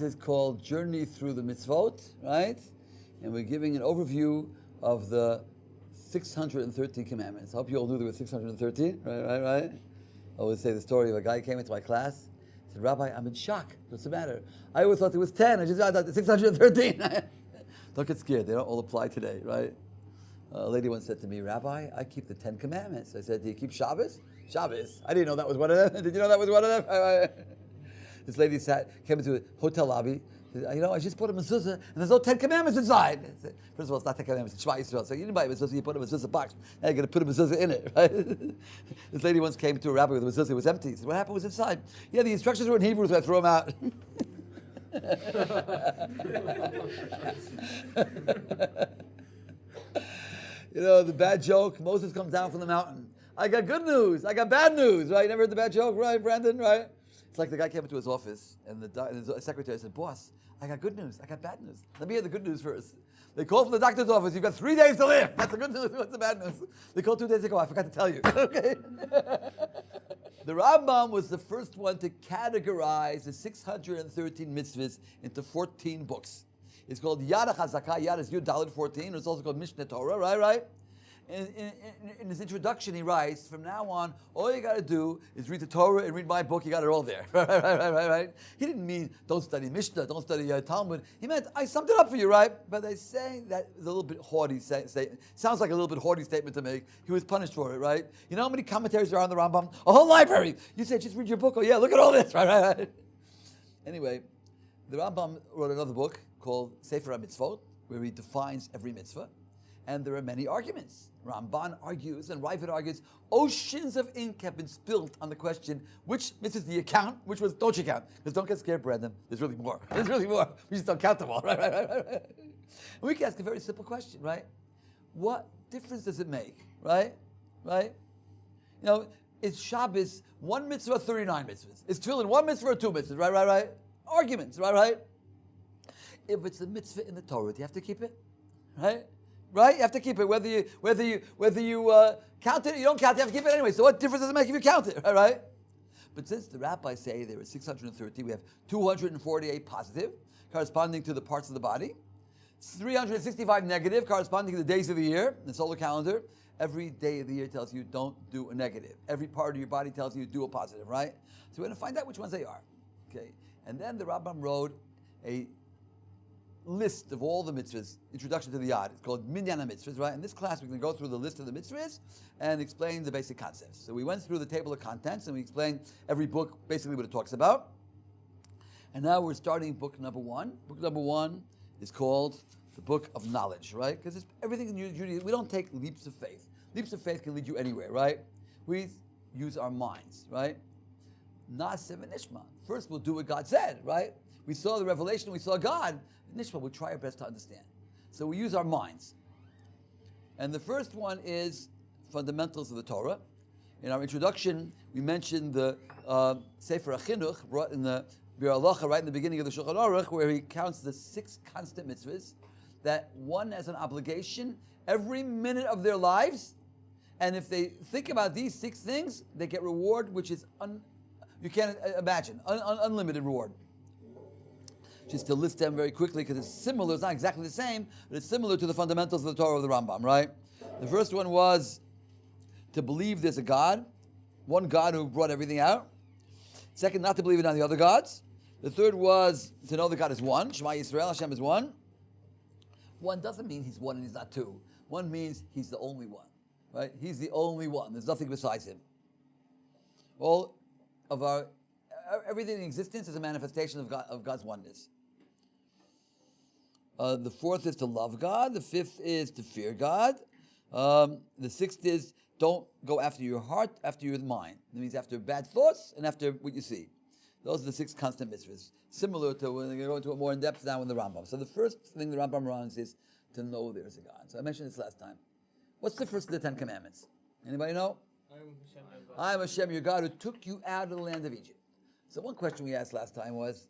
This is called Journey Through the Mitzvot, right? And we're giving an overview of the 613 commandments. I hope you all knew there were 613, right? I always say the story of a guy who came into my class. He said, Rabbi, I'm in shock. What's the matter? I always thought there was 10. I thought 613. Don't get scared. They don't all apply today, right? A lady once said to me, Rabbi, I keep the 10 commandments. I said, do you keep Shabbos? Shabbos. I didn't know that was one of them. Did you know that was one of them? This lady came into a hotel lobby. Said, I just put a mezuzah, and there's no 10 commandments inside. Said, first of all, it's not 10 commandments, it's Shema Yisrael. So you didn't buy a mezuzah, you put a mezuzah box. Now you're going to put a mezuzah in it, right? This lady once came to a rabbi with a mezuzah, it was empty. He said, what happened was inside? Yeah, the instructions were in Hebrew, so I threw them out. The bad joke, Moses comes down from the mountain. I got good news, I got bad news, right? You never heard the bad joke, right, Brandon, right? It's like the guy came into his office, and the secretary said, boss, I got good news, I got bad news. Let me hear the good news first. They called from the doctor's office, you've got 3 days to live. That's the good news, what's the bad news? They called 2 days ago, I forgot to tell you. Okay. The Rambam was the first one to categorize the 613 mitzvahs into 14 books. It's called Yad HaChazakah. Yad is Yud Dalet 14. It's also called Mishneh Torah, right? In his introduction, he writes, from now on, all you got to do is read the Torah and read my book. You got it all there. Right? He didn't mean don't study Mishnah, don't study Talmud. He meant I summed it up for you, right? But they say that is a little bit haughty. Sounds like a little bit haughty statement to make. He was punished for it, right? You know how many commentaries there are on the Rambam? A whole library. You said just read your book. Oh yeah, look at all this, right? Anyway, the Rambam wrote another book called Sefer HaMitzvot, where he defines every mitzvah. And there are many arguments. Ramban argues and Ravid argues. Oceans of ink have been spilled on the question, which mitzvahs do you count, which ones don't you count? Because don't get scared, Brandon. There's really more. There's really more. We just don't count them all, right? And we can ask a very simple question, right? What difference does it make, right? Is Shabbos 1 mitzvah or 39 mitzvahs? Is Tefillin 1 mitzvah or 2 mitzvahs, right? Arguments, right? If it's a mitzvah in the Torah, do you have to keep it, right? Right? You have to keep it. Whether you count it or you don't count it, you have to keep it anyway. So what difference does it make if you count it? Right? But since the rabbis say there are 630, we have 248 positive, corresponding to the parts of the body. 365 negative, corresponding to the days of the year, the solar calendar. Every day of the year tells you don't do a negative. Every part of your body tells you do a positive, right? So we're going to find out which ones they are. Okay. And then the Rambam wrote a list of all the mitzvahs, introduction to the Yad. It's called Minyan HaMitzvahs, right? In this class, we're going to go through the list of the mitzvahs and explain the basic concepts. So we went through the table of contents and we explained every book, basically what it talks about. And now we're starting book number 1. Book number 1 is called the Book of Knowledge, right? Because it's everything in Judaism. We don't take leaps of faith. Leaps of faith can lead you anywhere, right? We use our minds, right? Na'aseh v'nishma. First, we'll do what God said, right? We saw the revelation, we saw God. Nishma, we'll try our best to understand. So we use our minds. And the first one is fundamentals of the Torah. In our introduction, we mentioned the Sefer HaChinuch, brought in the Bir Halacha, right in the beginning of the Shulchan Aruch, where he counts the 6 constant mitzvahs, that one has an obligation every minute of their lives, and if they think about these 6 things, they get reward, which is, you can't imagine, unlimited reward. Just to list them very quickly, because it's similar, it's not exactly the same, but it's similar to the fundamentals of the Torah of the Rambam, right? The first one was to believe there's a God, one God who brought everything out. Second, not to believe in any other gods. The third was to know that God is one, Shema Yisrael, Hashem is one. One doesn't mean he's one and he's not two. One means he's the only one, right? He's the only one, there's nothing besides him. All of everything in existence is a manifestation of God's oneness. The fourth is to love God. The fifth is to fear God. The sixth is don't go after your heart, after your mind. That means after bad thoughts and after what you see. Those are the 6 constant mitzvahs. Similar to, we're going to go into it more in depth now in the Rambam. So the first thing the Rambam runs is to know there's a God. So I mentioned this last time. What's the first of the 10 commandments? Anybody know? I am Hashem, your God, who took you out of the land of Egypt. So one question we asked last time was,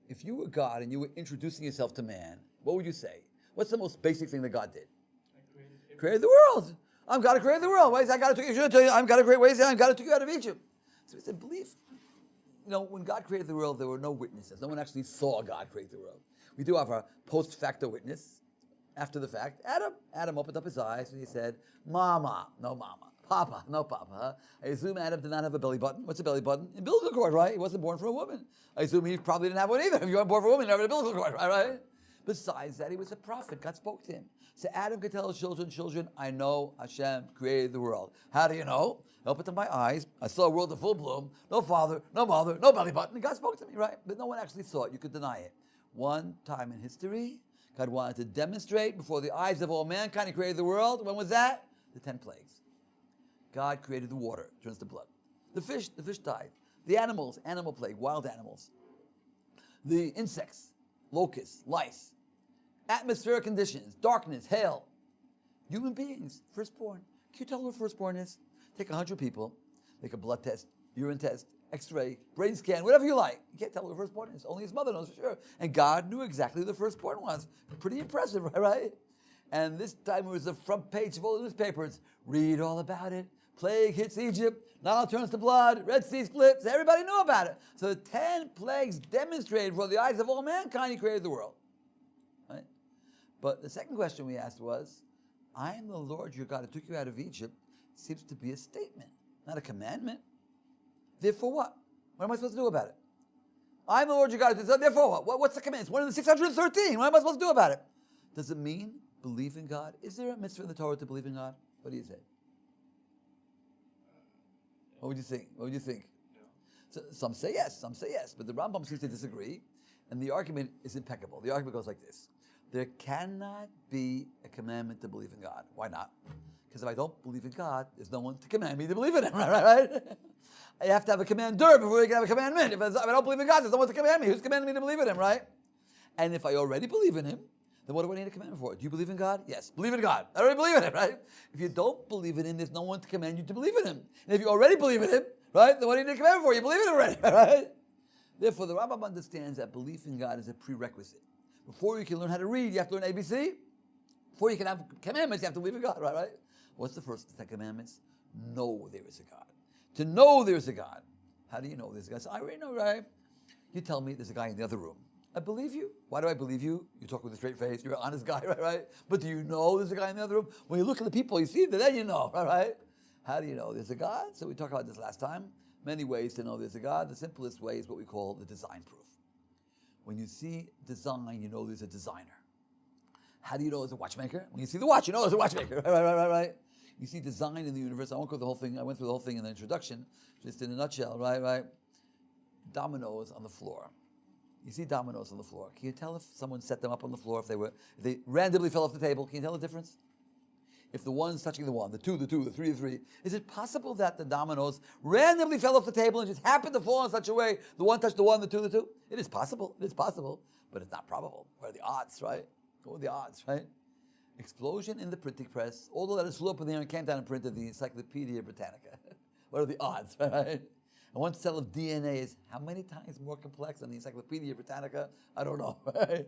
if you were God and you were introducing yourself to man, what would you say? What's the most basic thing that God did? Created the world. I'm God who created the world. Why is that God who took you? I'm God who created. Why is that I'm God who took you out of Egypt? So he said, believe. when God created the world, there were no witnesses. No one actually saw God create the world. We do have a post-facto witness. After the fact, Adam opened up his eyes and he said, Mama, no mama. Papa, no papa. I assume Adam did not have a belly button. What's a belly button? Umbilical cord, right? He wasn't born from a woman. I assume he probably didn't have one either. If you weren't born from a woman, you never had an umbilical cord, right? Besides that, he was a prophet. God spoke to him. So Adam could tell his children, I know Hashem created the world. How do you know? I opened up my eyes. I saw a world in full bloom. No father, no mother, no belly button. And God spoke to me, right? But no one actually saw it. You could deny it. One time in history, God wanted to demonstrate before the eyes of all mankind, He created the world. When was that? The 10 plagues. God created the water, turns to blood. The fish died. The animals, animal plague, wild animals. The insects, locusts, lice. Atmospheric conditions, darkness, hail. Human beings, firstborn. Can you tell who firstborn is? Take 100 people, make a blood test, urine test, x-ray, brain scan, whatever you like. You can't tell who the firstborn is. Only his mother knows for sure. And God knew exactly who the firstborn was. Pretty impressive, right? And this time it was the front page of all the newspapers. Read all about it. Plague hits Egypt. Nile turns to blood. Red Sea splits. Everybody knew about it. So the 10 plagues demonstrated before the eyes of all mankind He created the world. Right? But the second question we asked was, I am the Lord your God who took you out of Egypt. Seems to be a statement, not a commandment. Therefore what? What am I supposed to do about it? I'm the Lord your God. Therefore what? What's the command? It's one of the 613. What am I supposed to do about it? Does it mean believe in God? Is there a mitzvah in the Torah to believe in God? What do you say? What would you think? What would you think? So, some say yes, but the Rambam seems to disagree, and the argument is impeccable. The argument goes like this. There cannot be a commandment to believe in God. Why not? Because if I don't believe in God, there's no one to command me to believe in Him, right? I have to have a commander before you can have a commandment. If I don't believe in God, there's no one to command me. Who's commanding me to believe in Him, right? And if I already believe in Him, then what do I need a commandment for? Do you believe in God? Yes. Believe in God. I already believe in Him, right? If you don't believe in Him, there's no one to command you to believe in Him. And if you already believe in Him, right, then what do you need a commandment for? You believe in Him already, right? Therefore, the Rambam understands that belief in God is a prerequisite. Before you can learn how to read, you have to learn ABC. Before you can have commandments, you have to believe in God, right? What's the first of the 10 commandments? Know there is a God. To know there is a God. How do you know there's a God? So I already know, right? You tell me there's a guy in the other room. I believe you. Why do I believe you? You talk with a straight face. You're an honest guy, right? But do you know there's a guy in the other room? When you look at the people, you see that, then you know, right? How do you know there's a God? So we talked about this last time. Many ways to know there's a God. The simplest way is what we call the design proof. When you see design, you know there's a designer. How do you know there's a watchmaker? When you see the watch, you know there's a watchmaker, right? You see design in the universe. I won't go through the whole thing. I went through the whole thing in the introduction, just in a nutshell, right? Dominoes on the floor. You see dominoes on the floor. Can you tell if someone set them up on the floor, if they randomly fell off the table? Can you tell the difference? If the one's touching the one, the two, the three, the three, is it possible that the dominoes randomly fell off the table and just happened to fall in such a way the one touched the one, the two, the two? It is possible, but it's not probable. What are the odds, right? What are the odds, right? Explosion in the printing press. All the letters flew up in the air and came down and printed the Encyclopedia Britannica. What are the odds, right? And one cell of DNA is how many times more complex than the Encyclopedia Britannica? I don't know, right?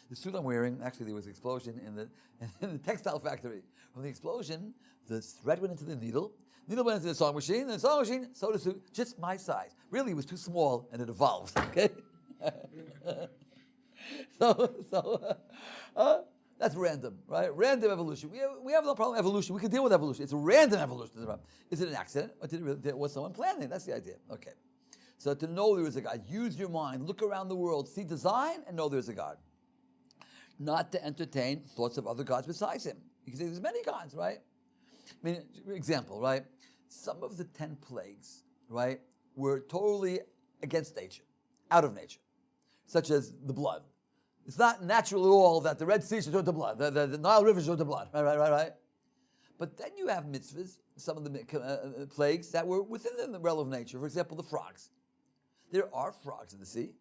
The suit I'm wearing, actually there was an explosion in the textile factory. From the explosion, the thread went into the needle went into the sewing machine, and the sewing machine sewed a suit just my size. Really, it was too small, and it evolved, okay? That's random, right? Random evolution. We have no problem with evolution. We can deal with evolution. It's a random evolution. Is it an accident, or was someone planning? That's the idea. Okay. So to know there is a God, use your mind, look around the world, see design, and know there's a God. Not to entertain thoughts of other gods besides Him. You can say there's many gods, right? I mean, example, right? Some of the 10 plagues, right, were totally against nature, out of nature, such as the blood. It's not natural at all that the Red Sea should turn to blood, the Nile River should turn to blood, right? But then you have mitzvahs, some of the plagues that were within the realm of nature. For example, the frogs. There are frogs in the sea,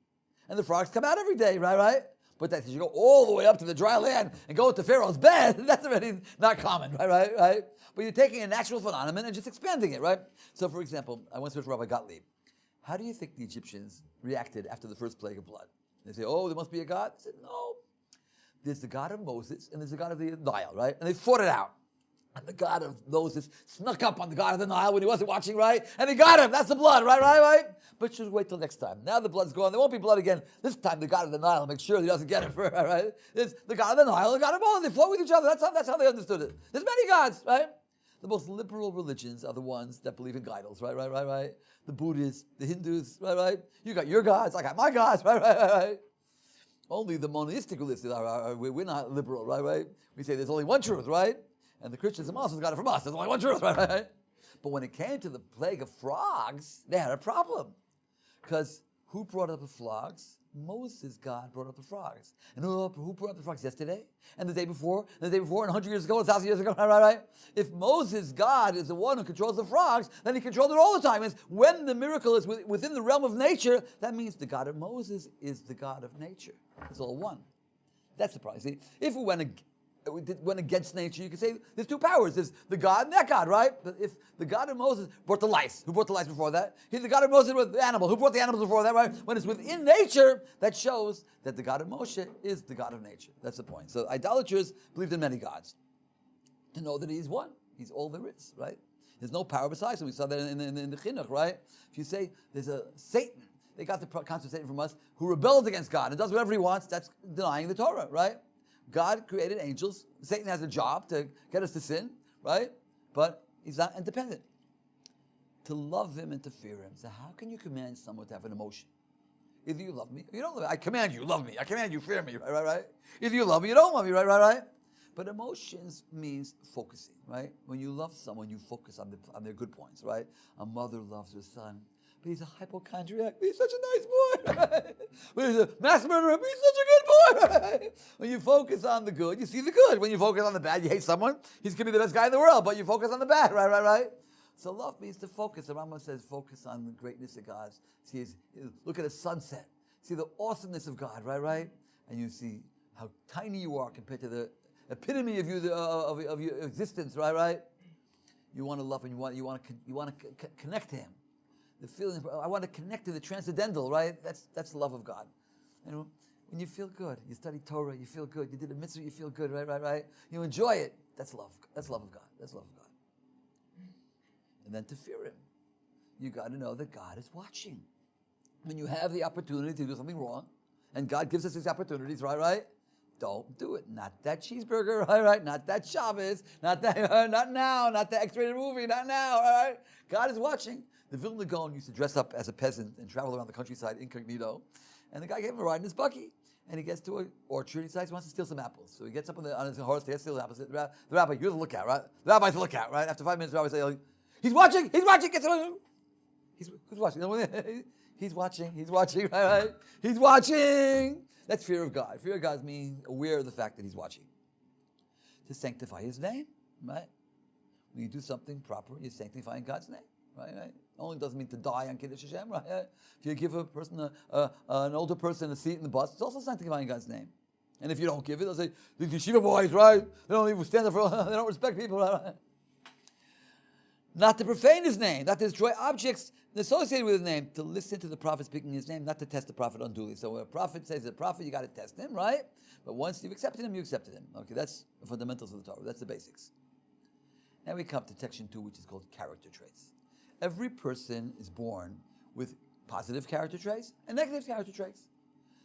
and the frogs come out every day, right? But that you go all the way up to the dry land and go into Pharaoh's bed, that's already not common, right? But you're taking a natural phenomenon and just expanding it, right? So, for example, I once with Rabbi Gottlieb. How do you think the Egyptians reacted after the first plague of blood? They say, oh, there must be a God? I said, no. There's the God of Moses and there's the God of the Nile, right? And they fought it out. And the god of Moses snuck up on the god of the Nile when he wasn't watching, right? And he got him. That's the blood, right? But just wait till next time. Now the blood's gone. There won't be blood again. This time the god of the Nile will make sure he doesn't get it, right? It's the god of the Nile, the god of Moses. They flow with each other. That's how they understood it. There's many gods, right? The most liberal religions are the ones that believe in idols, right? The Buddhists, the Hindus, right? You got your gods, I got my gods, right? Only the monotheistic religions we're not liberal, right? We say there's only one truth, right? And the Christians and Muslims got it from us. There's only one truth, right? But when it came to the plague of frogs, they had a problem. Because who brought up the frogs? Moses, God, brought up the frogs. And who brought up the frogs yesterday? And the day before? And 100 years ago, 1,000 years ago, right? If Moses, God, is the one who controls the frogs, then he controlled it all the time. And when the miracle is within the realm of nature, that means the God of Moses is the God of nature. It's all one. That's the problem. See, if we went against nature, you could say there's two powers. There's the God and that God, right? But if the God of Moses brought the lice, who brought the lice before that? He's the God of Moses with the animal. Who brought the animals before that, right? When it's within nature, that shows that the God of Moshe is the God of nature. That's the point. So idolaters believed in many gods. To know that he's one. He's all there is, right? There's no power besides him. We saw that in the Chinuch, right? If you say there's a Satan, they got the concept of Satan from us, who rebels against God and does whatever he wants, that's denying the Torah, right? God created angels. Satan has a job to get us to sin, right? But he's not independent. To love him and to fear him. So how can you command someone to have an emotion? Either you love me or you don't love me. I command you, love me. I command you, fear me, right? Either you love me or you don't love me, right? But emotions means focusing, right? When you love someone, you focus on their good points, right? A mother loves her son, but he's a hypochondriac. He's such a nice boy. But he's a mass murderer. But he's such a good boy. When you focus on the good, you see the good. When you focus on the bad, you hate someone. He's going to be the best guy in the world, but you focus on the bad, right? So love means to focus. The Rambam says focus on the greatness of God. See, look at a sunset. See the awesomeness of God, right? And you see how tiny you are compared to the epitome of your existence, right? You want to love him. You want to connect to him. The feeling, I want to connect to the transcendental, right? That's the love of God. And when you feel good, you study Torah, you feel good. You did a mitzvah, you feel good, right? You enjoy it. That's love. That's love of God. That's love of God. And then to fear him, you got to know that God is watching. When you have the opportunity to do something wrong, and God gives us these opportunities, right? Don't do it. Not that cheeseburger, right? Not that Shabbos. Not that. Not now. Not the X-rated movie. Not now. Right? God is watching. The Vilna Gaon used to dress up as a peasant and travel around the countryside incognito. And the guy gave him a ride in his buggy. And he gets to an orchard. He decides he wants to steal some apples. So he gets up on his horse to steal the apples. The rabbi, you're the lookout, right? The rabbi's the lookout, right? After 5 minutes, the rabbi says, he's watching. Who's watching? He's watching, right? He's watching. That's fear of God. Fear of God means aware of the fact that he's watching. To sanctify his name, right? When you do something proper, you're sanctifying God's name, right? Only doesn't mean to die on Kiddush Hashem, right? If you give a person, an older person, a seat in the bus, it's also sanctifying God's name. And if you don't give it, they'll say, these yeshiva boys, right? They don't even stand up for, they don't respect people, right? Not to profane his name, not to destroy objects associated with his name, to listen to the prophet speaking his name, not to test the prophet unduly. So when a prophet says a prophet, you got to test him, right? But once you've accepted him, you accepted him. Okay, that's the fundamentals of the Torah. That's the basics. Now we come to section 2, which is called character traits. Every person is born with positive character traits and negative character traits.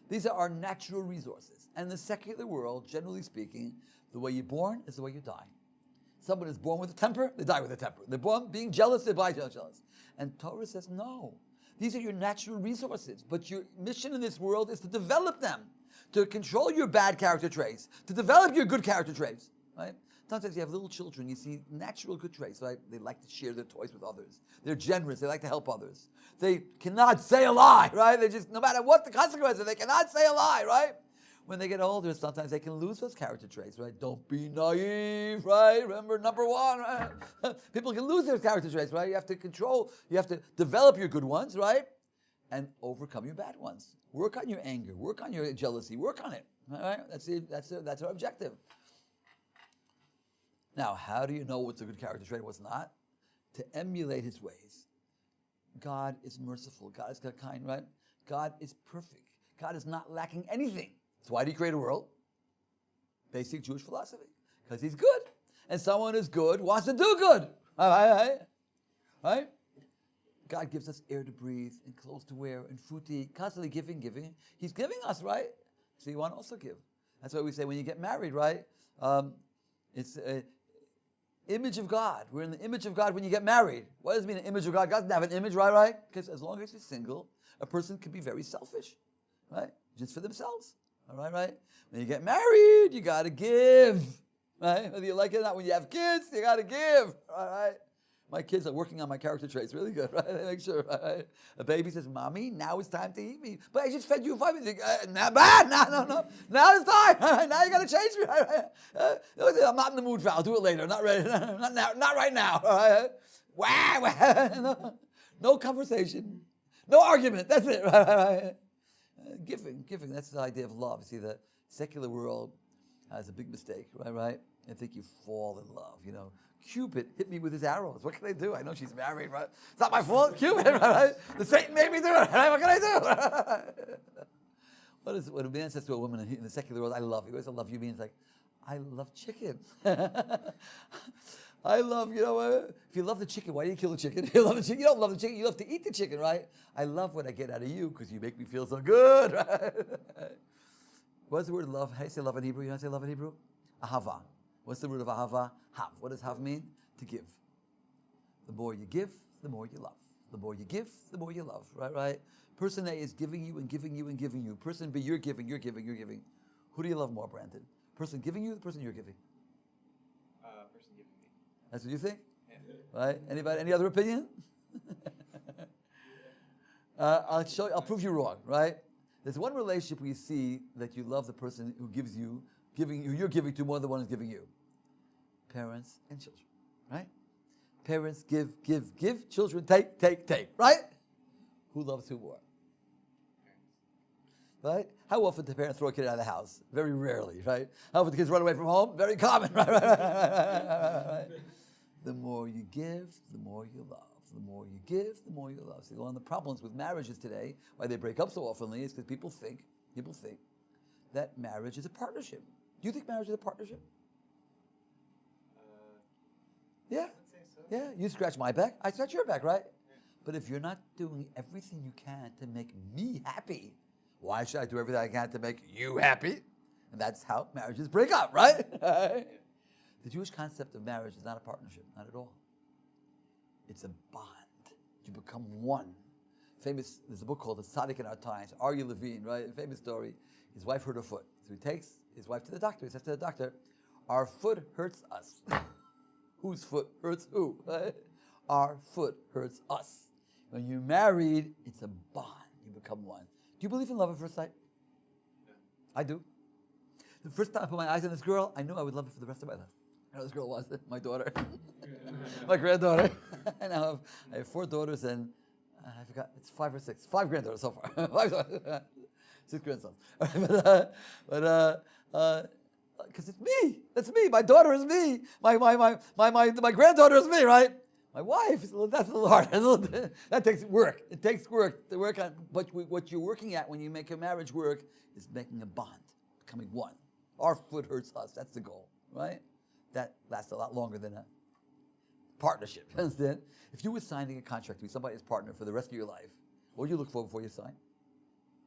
These are our natural resources. And in the secular world, generally speaking, the way you're born is the way you die. Someone is born with a temper, they die with a temper. They're born being jealous, they die jealous. And Torah says, no. These are your natural resources, but your mission in this world is to develop them, to control your bad character traits, to develop your good character traits, right? Sometimes you have little children, you see natural good traits, right? They like to share their toys with others. They're generous, they like to help others. They cannot say a lie, right? They just, no matter what the consequences, they cannot say a lie, right? When they get older, sometimes they can lose those character traits, right? Don't be naive, right? Remember number 1, right? People can lose their character traits, right? You have to control, you have to develop your good ones, right? And overcome your bad ones. Work on your anger, work on your jealousy, work on it, right? That's our objective. Now, how do you know what's a good character trait and what's not? To emulate his ways. God is merciful. God is kind, right? God is perfect. God is not lacking anything. So why did he create a world? Basic Jewish philosophy. Because he's good. and someone who's good wants to do good. Right? God gives us air to breathe and clothes to wear and food to eat, constantly giving. He's giving us, right? So you want to also give. That's why we say when you get married, right? It's an image of God. We're in the image of God when you get married. What does it mean, an image of God? God doesn't have an image, right? Because as long as you're single, a person can be very selfish, right? Just for themselves, all right? When you get married, you got to give, right? Whether you like it or not, when you have kids, you got to give, all right? My kids are working on my character traits really good, right? They make sure, right? A baby says, Mommy, now it's time to eat me. But I just fed you 5 minutes. Not bad. No. Now it's time. Right? Now you got to change me. Right? I'm not in the mood, Val. I'll do it later. Not ready. Not now. Not right now. All right? No conversation. No argument. That's it. Right? Giving. That's the idea of love. You see, the secular world has a big mistake, right? I think you fall in love, Cupid hit me with his arrows. What can I do? I know she's married, right? It's not my fault. Cupid, right? The Satan made me do it. Right? What can I do? What a man says to a woman in the secular world, I love you. What does I love you means? Like, I love chicken. I love, if you love the chicken, why do you kill the chicken? You love the chicken. You don't love the chicken. You love to eat the chicken, right? I love what I get out of you because you make me feel so good, right? What's the word love? How do you say love in Hebrew? You know how to say love in Hebrew? Ahava. What's the root of ahava? Hav. What does hav mean? To give. The more you give, the more you love. The more you give, the more you love. Right? Person A is giving you and giving you and giving you. Person B, you're giving. Who do you love more, Brandon? Person giving you, the person you're giving? Person giving me. That's what you think? Yeah. Right? Anybody? Any other opinion? I'll prove you wrong. Right? There's one relationship where you see that you love the person who gives you, you're giving to more than the one who's giving you. Parents and children, right? Parents give. Children take, right? Who loves who more? Right? How often do parents throw a kid out of the house? Very rarely, right? How often do kids run away from home? Very common, right? The more you give, the more you love. The more you give, the more you love. See, one of the problems with marriages today, why they break up so oftenly, is because people think that marriage is a partnership. Do you think marriage is a partnership? Yeah. I'd say so. Yeah. You scratch my back, I scratch your back, right? Yeah. But if you're not doing everything you can to make me happy, why should I do everything I can to make you happy? And that's how marriages break up, right? The Jewish concept of marriage is not a partnership, not at all. It's a bond. You become one. There's a book called The Tzaddik in Our Times, Aryeh Levine, right? A famous story. His wife hurt her foot. So he takes his wife to the doctor. He says to the doctor, our foot hurts us. Whose foot hurts who? Right? Our foot hurts us. When you're married, it's a bond. You become one. Do you believe in love at first sight? Yeah. I do. The first time I put my eyes on this girl, I knew I would love her for the rest of my life. You know who this girl was? My daughter. My granddaughter. And now I have 4 daughters and I forgot, it's 5 or 6. 5 granddaughters so far. 6 grandsons. Because it's me. That's me. My daughter is me. My granddaughter is me, right? My wife, that's a little hard. That takes work. It takes work to work on. But what you're working at when you make a marriage work is making a bond, becoming one. Our foot hurts us. That's the goal, right? That lasts a lot longer than a partnership. You understand? If you were signing a contract to be somebody's partner for the rest of your life, what do you look for before you sign?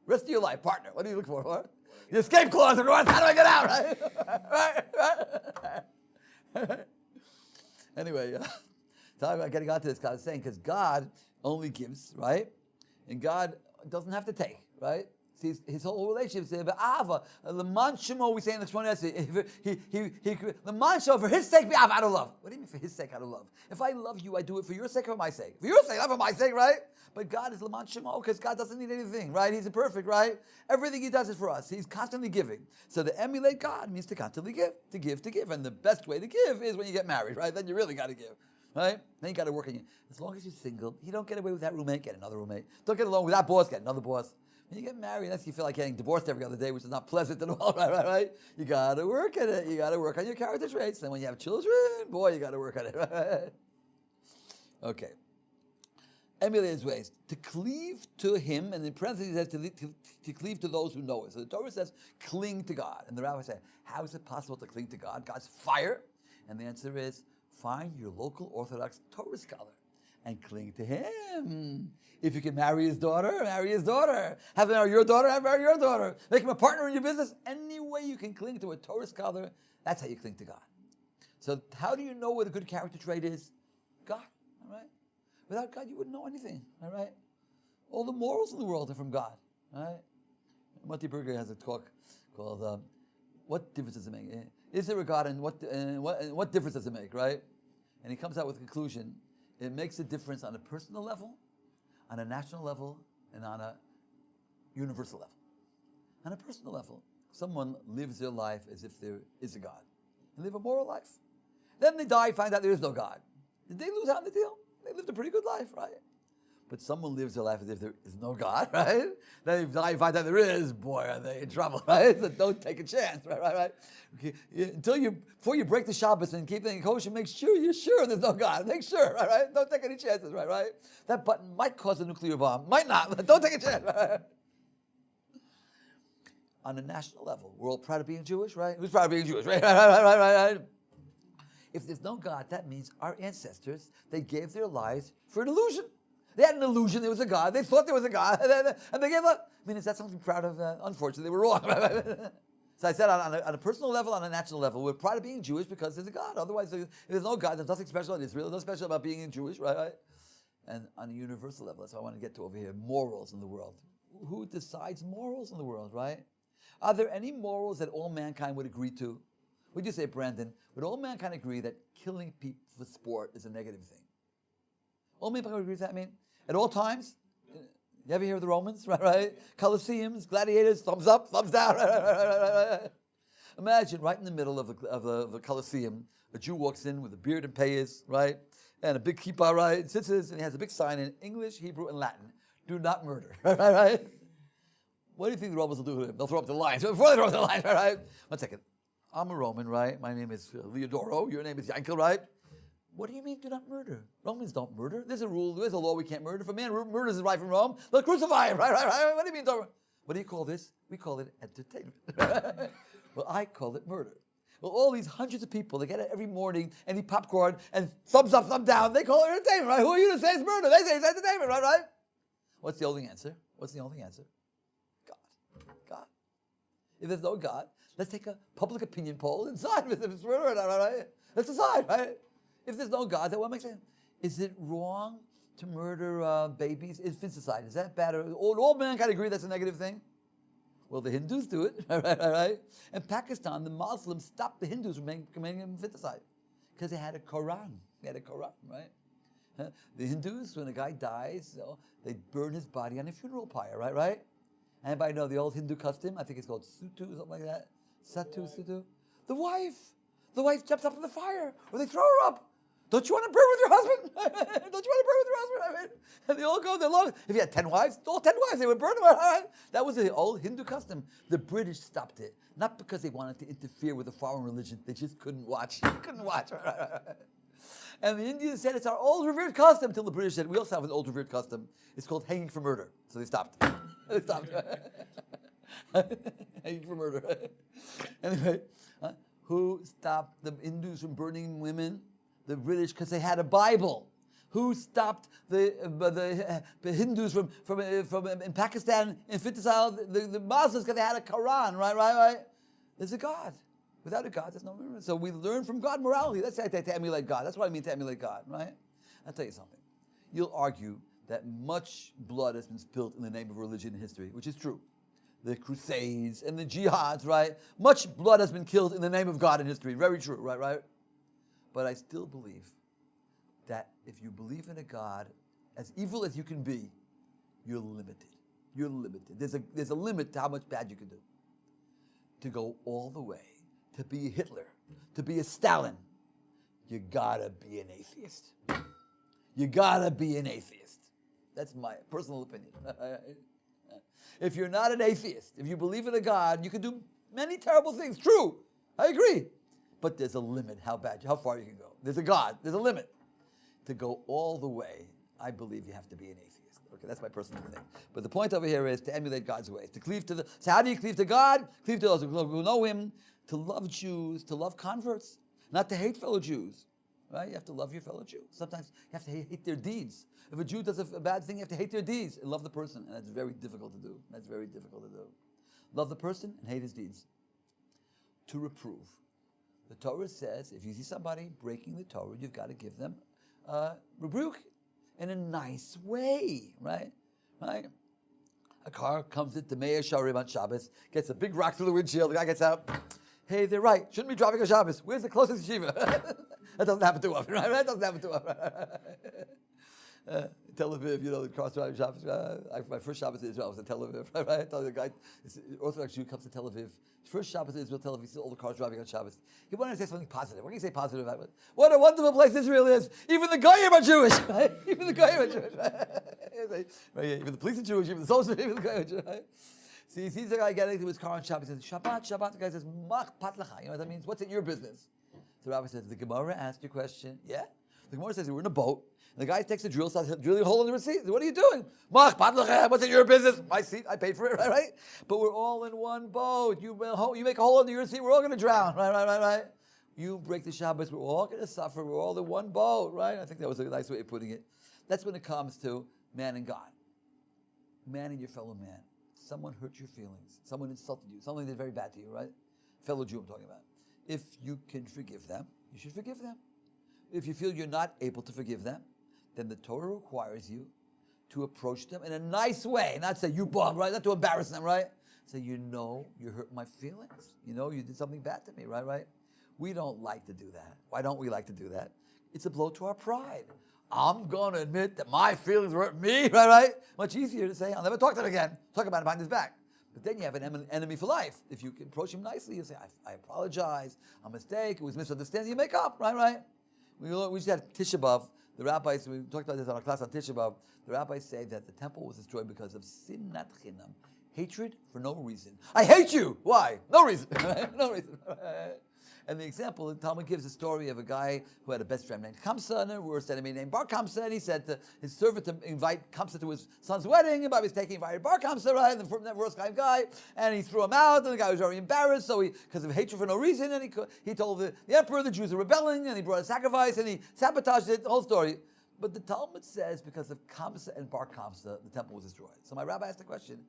Rest of your life, partner. What do you look for? The escape clause. How do I get out? Right? Anyway, talking about getting onto this, God is saying, because God only gives, right? And God doesn't have to take, right? See, his whole relationship is Ava. The manshimo we say in the Shemona Esrei. The manshimo for his sake be Ava out of love. What do you mean for his sake out of love? If I love you, I do it for your sake or for my sake. For your sake, not for my sake, right? But God is Laman Shemo because God doesn't need anything, right? He's perfect, right? Everything he does is for us. He's constantly giving. So to emulate God means to constantly give, to give, to give. And the best way to give is when you get married, right? Then you really got to give, right? Then you got to work on you. As long as you're single, you don't get away with that roommate, get another roommate. Don't get along with that boss, get another boss. When you get married, unless you feel like getting divorced every other day, which is not pleasant at all, right? You got to work at it. You got to work on your character traits. Then when you have children, boy, you got to work on it, right? Okay. Emulate his ways. To cleave to him, and in parentheses it says to cleave to those who know it. So the Torah says, cling to God. And the rabbi said, how is it possible to cling to God? God's fire. And the answer is, find your local Orthodox Torah scholar and cling to him. If you can marry his daughter, marry his daughter. Have him marry your daughter, have him marry your daughter. Make him a partner in your business. Any way you can cling to a Torah scholar, that's how you cling to God. So how do you know what a good character trait is? God, all right? Without God, you wouldn't know anything, all right? All the morals in the world are from God, all right? Monty Berger has a talk called, What Difference Does It Make? Is there a God, and what difference does it make, right? And he comes out with a conclusion. It makes a difference on a personal level, on a national level, and on a universal level. On a personal level, someone lives their life as if there is a God. They live a moral life. Then they die, find out there is no God. Did they lose out on the deal? They lived a pretty good life, right? But someone lives their life as if there is no God, right? Then they die, find out there is, boy, are they in trouble, right? So don't take a chance, right? Okay. Before you break the Shabbos and keep things kosher, make sure you're sure there's no God. Make sure, right? Don't take any chances, right? That button might cause a nuclear bomb, might not, but don't take a chance, right? On a national level, we're all proud of being Jewish, right? Who's proud of being Jewish, right? If there's no God, that means our ancestors, they gave their lives for an illusion. They had an illusion there was a God. They thought there was a God, and they gave up. I mean, is that something to be proud of? Unfortunately, they were wrong. So I said on a personal level, on a national level, we're proud of being Jewish because there's a God. Otherwise, if there's no God, there's nothing special in Israel. There's nothing special about being Jewish, right? And on a universal level, that's what I want to get to over here, morals in the world. Who decides morals in the world, right? Are there any morals that all mankind would agree to? Would you say, Brandon, would all mankind agree that killing people for sport is a negative thing? All mankind would agree with that, I mean? At all times? You ever hear of the Romans, right? Colosseums, gladiators, thumbs up, thumbs down, right? Imagine right in the middle of the Colosseum, a Jew walks in with a beard and payas, right? And a big kippah, right? Sits and he has a big sign in English, Hebrew, and Latin. Do not murder, right? What do you think the Romans will do with him? They'll throw up the lines. Before they throw up the lines, right? 1 second. I'm a Roman, right? My name is Leodoro. Your name is Yankel, right? What do you mean do not murder? Romans don't murder. There's a rule. There's a law we can't murder. If a man murders his wife from Rome, they'll crucify him, right? What do you mean don't? What do you call this? We call it entertainment. Well, I call it murder. Well, all these hundreds of people, they get it every morning and eat popcorn and thumbs up, thumbs down. They call it entertainment, right? Who are you to say it's murder? They say it's entertainment, right? What's the only answer? God. If there's no God, let's take a public opinion poll and decide if it's murder or not, right? Let's decide, right? If there's no God, then what makes sense? Is it wrong to murder babies? Infanticide, is that bad? All mankind agree that's a negative thing? Well, the Hindus do it, right? In Pakistan, the Muslims stopped the Hindus from committing infanticide because they had a Quran. Right? The Hindus, when a guy dies, they burn his body on a funeral pyre, right? Anybody know the old Hindu custom? I think it's called Sutu, something like that. Sutu. The wife jumps up in the fire, or they throw her up. Don't you want to burn with your husband? Don't you want to burn with your husband? I mean, and they all go there long. If you had 10 wives, all 10 wives, they would burn them. Right? That was the old Hindu custom. The British stopped it, not because they wanted to interfere with a foreign religion. They just couldn't watch. And the Indians said it's our old revered custom until the British said we also have an old revered custom. It's called hanging for murder. So they stopped. Hanging for murder. Anyway, who stopped the Hindus from burning women? The British, because they had a Bible. Who stopped the Hindus from in Pakistan infanticide? The Muslims, because they had a Quran, right? There's a God. Without a God, there's no murder. So we learn from God morality. That's to emulate God. That's what I mean to emulate God, right? I'll tell you something. You'll argue that much blood has been spilled in the name of religion in history, which is true. The Crusades and the Jihads, right? Much blood has been killed in the name of God in history. Very true, right? But I still believe that if you believe in a God, as evil as you can be, you're limited. There's a limit to how much bad you can do. To go all the way, to be a Hitler, to be a Stalin, you gotta be an atheist. That's my personal opinion. If you're not an atheist, if you believe in a God, you can do many terrible things. True, I agree. But there's a limit how far you can go. There's a God, there's a limit. To go all the way, I believe you have to be an atheist. Okay, that's my personal thing. But the point over here is to emulate God's ways, to cleave so how do you cleave to God? Cleave to those who know Him, to love Jews, to love converts. not to hate fellow Jews. Right? You have to love your fellow Jew. Sometimes you have to hate their deeds. If a Jew does a bad thing, you have to hate their deeds and love the person. And that's very difficult to do. Love the person and hate his deeds. To reprove. The Torah says if you see somebody breaking the Torah, you've got to give them rebuke in a nice way. Right? A car comes into Meir Sharim on Shabbos, gets a big rock through the windshield. The guy gets out. Hey, they're right. Shouldn't be driving on Shabbos. Where's the closest yeshiva? That doesn't happen too often, right? That doesn't happen too often. Tel Aviv, the cross driving Shabbos. My first Shabbos in Israel was in Tel Aviv, right? I tell you, the guy, Orthodox Jew, comes to Tel Aviv. First Shabbos in Israel, Tel Aviv, sees all the cars driving on Shabbos. He wanted to say something positive. What can you say positive about it? What a wonderful place Israel is. Even the Goyim are Jewish, right? Even the Goyim are Jewish, right? Even the police are Jewish, even the soldiers, even the Goyim are Jewish, right? See, he sees the guy getting into his car on Shabbos. He says, Shabbat. The guy says, Mach pat lecha. You know what that means? What's in your business? The rabbi says, the Gemara asked your question. Yeah. The Gemara says, we're in a boat. And the guy takes a drill, starts drilling a hole in the receipt. Says, what are you doing? Mach pat lecha. What's in your business? My seat. I paid for it, right? But we're all in one boat. You make a hole in your seat. We're all going to drown, right? You break the Shabbos. We're all going to suffer. We're all in one boat, right? I think that was a nice way of putting it. That's when it comes to man and God. Man and your fellow man. Someone hurt your feelings. Someone insulted you. Something did very bad to you, right? Fellow Jew I'm talking about. If you can forgive them, you should forgive them. If you feel you're not able to forgive them, then the Torah requires you to approach them in a nice way. Not say, you bum, right? Not to embarrass them, right? Say, you hurt my feelings. You did something bad to me, right? We don't like to do that. Why don't we like to do that? It's a blow to our pride. I'm going to admit that my feelings hurt me, right? Much easier to say, I'll never talk to him again. Talk about it behind his back. But then you have an enemy for life. If you can approach him nicely, you say, I apologize, a mistake, it was misunderstanding, you make up, right? We just had Tisha B'Av. The rabbis, we talked about this in our class on Tisha B'Av, the rabbis say that the temple was destroyed because of sinnat chinam, hatred for no reason. I hate you! Why? No reason. No reason. And the example, the Talmud gives a story of a guy who had a best friend named Kamsa and a worst enemy named Bar Kamsa, and he said to his servant to invite Kamsa to his son's wedding, and by mistake he invited Bar Kamsa, right, and the worst kind of guy, and he threw him out, and the guy was very embarrassed, so because of hatred for no reason, and he told the emperor the Jews are rebelling, and he brought a sacrifice, and he sabotaged it, the whole story. But the Talmud says because of Kamsa and Bar Kamsa, the temple was destroyed. So my rabbi asked the question,